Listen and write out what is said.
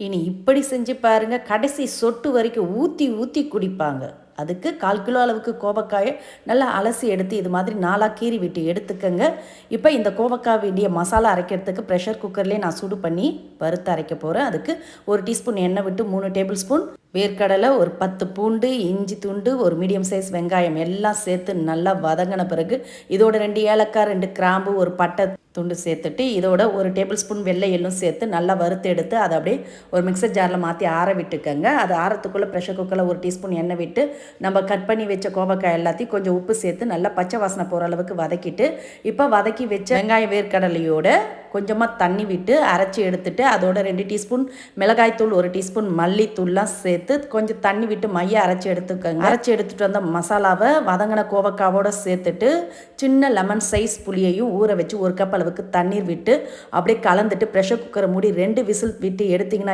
இனி இப்படி செஞ்சு பாருங்க. கடைசி சொட்டு வரைக்கும் ஊற்றி ஊற்றி குடிப்பாங்க. அதுக்கு 1/4 கிலோ அளவுக்கு கோவக்காயை நல்லா அலசி எடுத்து இது மாதிரி 4ஆக கீறி விட்டு எடுத்துக்கங்க. இப்போ இந்த கோவக்காய் வேண்டிய மசாலா அரைக்கிறதுக்கு ப்ரெஷர் குக்கர்லேயே நான் சூடு பண்ணி வறுத்து அரைக்க போகிறேன். அதுக்கு 1 டீஸ்பூன் எண்ணெய் விட்டு 3 டேபிள் ஸ்பூன் வேர்க்கடலை, ஒரு 10 பூண்டு, இஞ்சி துண்டு, ஒரு மீடியம் சைஸ் வெங்காயம் எல்லாம் சேர்த்து நல்லா வதங்கின பிறகு இதோட 2 ஏலக்காய், 2 கிராம்பு, ஒரு பட்டை துண்டு சேர்த்துட்டு இதோட 1 டேபிள் ஸ்பூன் வெள்ளை எள்ளும் சேர்த்து நல்லா வறுத்து எடுத்து அதை அப்படியே ஒரு மிக்சர் ஜாரில் மாற்றி ஆற விட்டுக்கங்க. அது ஆறத்துக்குள்ளே ப்ரெஷர் குக்கரில் 1 டீஸ்பூன் எண்ணெய் விட்டு நம்ம கட் பண்ணி வச்ச கோவக்காய் எல்லாத்தையும் கொஞ்சம் உப்பு சேர்த்து நல்லா பச்சை வாசனை போகிற அளவுக்கு வதக்கிட்டு இப்போ வதக்கி வச்ச வெங்காய வேர்க்கடலையோட கொஞ்சமாக தண்ணி விட்டு அரைச்சி எடுத்துட்டு அதோட 2 டீஸ்பூன் மிளகாய்த்தூள், 1 டீஸ்பூன் மல்லித்தூள்லாம் சேர்த்து கொஞ்சம் தண்ணி விட்டு மைய அரைச்சி எடுத்துக்கோங்க. அரைச்சி எடுத்துகிட்டு வந்த மசாலாவை வதங்கின கோவக்காவோடு சேர்த்துட்டு சின்ன லெமன் சைஸ் புளியையும் ஊற வச்சு 1 கப் அளவுக்கு தண்ணீர் விட்டு அப்படியே கலந்துட்டு ப்ரெஷர் குக்கரை மூடி 2 விசில் விட்டு எடுத்திங்கன்னா